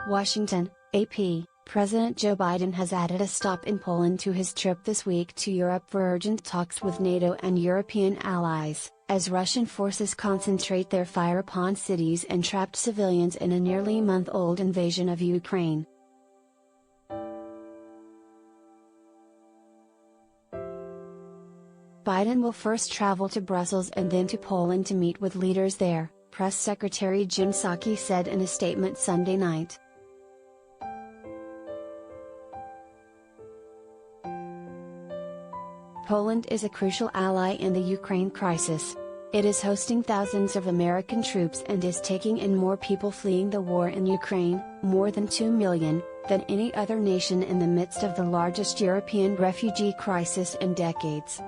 Washington, AP. President Joe Biden has added a stop in Poland to his trip this week to Europe for urgent talks with NATO and European allies, as Russian forces concentrate their fire upon cities and trapped civilians in a nearly month-old invasion of Ukraine. Biden will first travel to Brussels and then to Poland to meet with leaders there, Press Secretary Jen Psaki said in a statement Sunday night. Poland is a crucial ally in the Ukraine crisis. It is hosting thousands of American troops and is taking in more people fleeing the war in Ukraine, more than 2 million, than any other nation in the midst of the largest European refugee crisis in decades.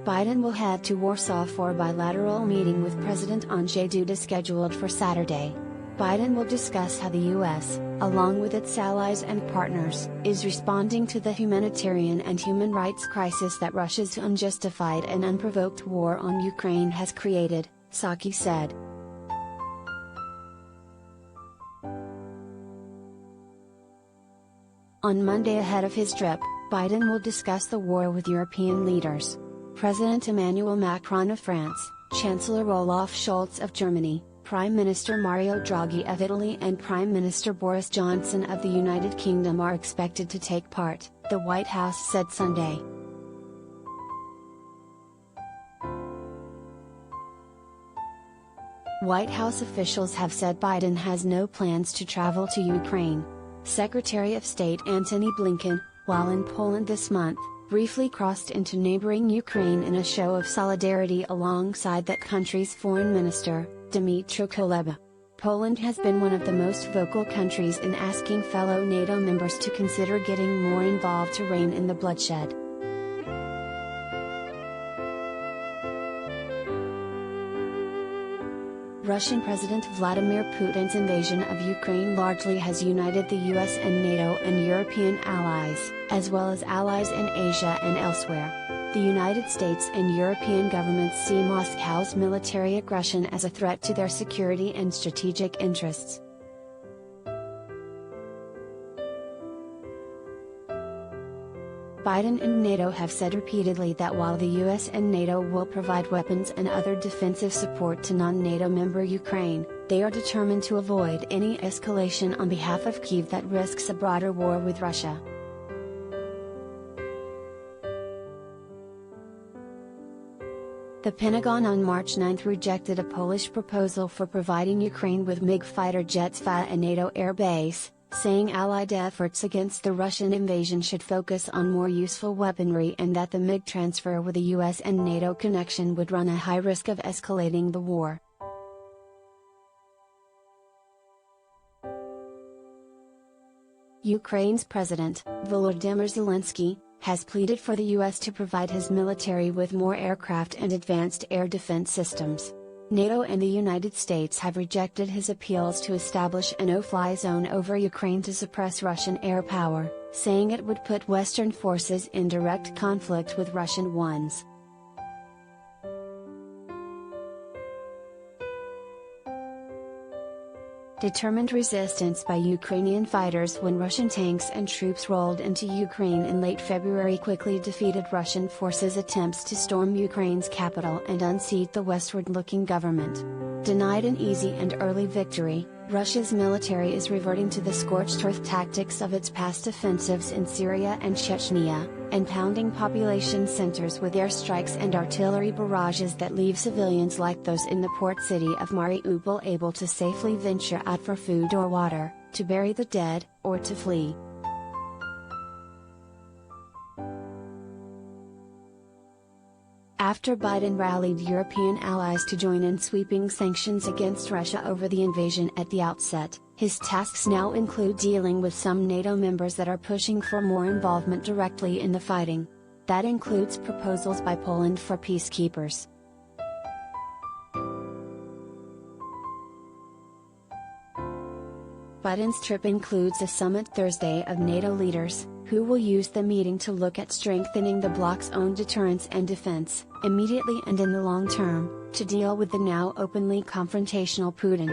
Biden will head to Warsaw for a bilateral meeting with President Andrzej Duda scheduled for Saturday. Biden will discuss how the U.S., along with its allies and partners, is responding to the humanitarian and human rights crisis that Russia's unjustified and unprovoked war on Ukraine has created, Psaki said. On Monday ahead of his trip, Biden will discuss the war with European leaders. President Emmanuel Macron of France, Chancellor Olaf Scholz of Germany, Prime Minister Mario Draghi of Italy and Prime Minister Boris Johnson of the United Kingdom are expected to take part, the White House said Sunday. White House officials have said Biden has no plans to travel to Ukraine. Secretary of State Antony Blinken, while in Poland this month, briefly crossed into neighboring Ukraine in a show of solidarity alongside that country's foreign minister, Dmytro Kuleba. Poland has been one of the most vocal countries in asking fellow NATO members to consider getting more involved to rein in the bloodshed. Russian President Vladimir Putin's invasion of Ukraine largely has united the US and NATO and European allies, as well as allies in Asia and elsewhere. The United States and European governments see Moscow's military aggression as a threat to their security and strategic interests. Biden and NATO have said repeatedly that while the US and NATO will provide weapons and other defensive support to non-NATO member Ukraine, they are determined to avoid any escalation on behalf of Kyiv that risks a broader war with Russia. The Pentagon on March 9 rejected a Polish proposal for providing Ukraine with MiG fighter jets via a NATO air base, saying Allied efforts against the Russian invasion should focus on more useful weaponry and that the MiG transfer with a US and NATO connection would run a high risk of escalating the war. Ukraine's President, Volodymyr Zelensky, has pleaded for the US to provide his military with more aircraft and advanced air defense systems. NATO and the United States have rejected his appeals to establish a no-fly zone over Ukraine to suppress Russian air power, saying it would put Western forces in direct conflict with Russian ones. Determined resistance by Ukrainian fighters when Russian tanks and troops rolled into Ukraine in late February quickly defeated Russian forces' attempts to storm Ukraine's capital and unseat the westward-looking government. Denied an easy and early victory, Russia's military is reverting to the scorched earth tactics of its past offensives in Syria and Chechnya, and pounding population centers with airstrikes and artillery barrages that leave civilians like those in the port city of Mariupol able to safely venture out for food or water, to bury the dead, or to flee. After Biden rallied European allies to join in sweeping sanctions against Russia over the invasion at the outset, his tasks now include dealing with some NATO members that are pushing for more involvement directly in the fighting. That includes proposals by Poland for peacekeepers. Biden's trip includes a summit Thursday of NATO leaders, who will use the meeting to look at strengthening the bloc's own deterrence and defense, immediately and in the long term, to deal with the now openly confrontational Putin.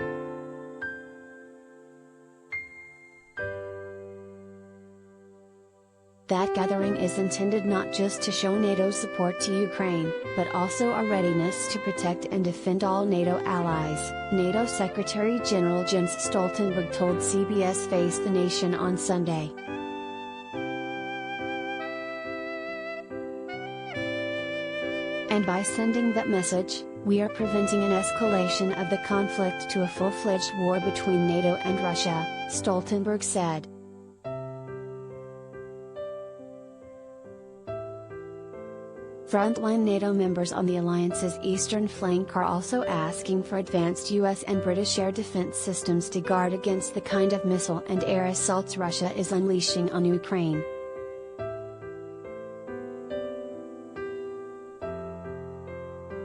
That gathering is intended not just to show NATO's support to Ukraine, but also our readiness to protect and defend all NATO allies, NATO Secretary General Jens Stoltenberg told CBS Face the Nation on Sunday. And by sending that message, we are preventing an escalation of the conflict to a full-fledged war between NATO and Russia, Stoltenberg said. Frontline NATO members on the alliance's eastern flank are also asking for advanced US and British air defense systems to guard against the kind of missile and air assaults Russia is unleashing on Ukraine.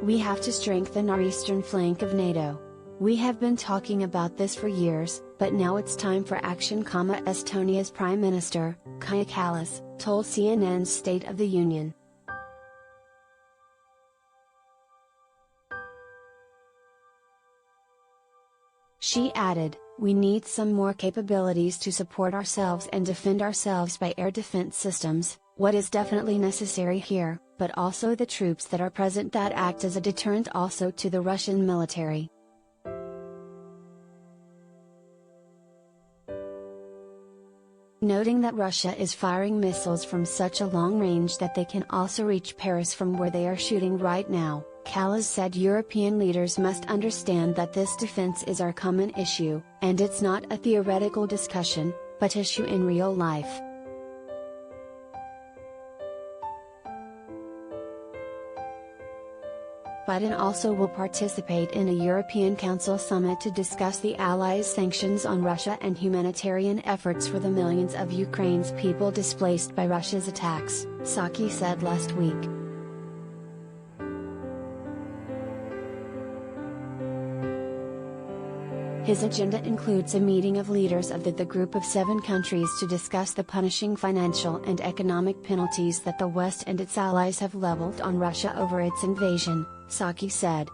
We have to strengthen our eastern flank of NATO. We have been talking about this for years, but now it's time for action, Estonia's Prime Minister, Kaja Kallas, told CNN's State of the Union. She added, "We need some more capabilities to support ourselves and defend ourselves by air defense systems, what is definitely necessary here, but also the troops that are present that act as a deterrent also to the Russian military." Noting that Russia is firing missiles from such a long range that they can also reach Paris from where they are shooting right now, Kallas said European leaders must understand that this defense is our common issue, and it's not a theoretical discussion, but issue in real life. Biden also will participate in a European Council summit to discuss the Allies' sanctions on Russia and humanitarian efforts for the millions of Ukraine's people displaced by Russia's attacks, Psaki said last week. His agenda includes a meeting of leaders of the Group of 7 countries to discuss the punishing financial and economic penalties that the West and its allies have leveled on Russia over its invasion, Psaki said.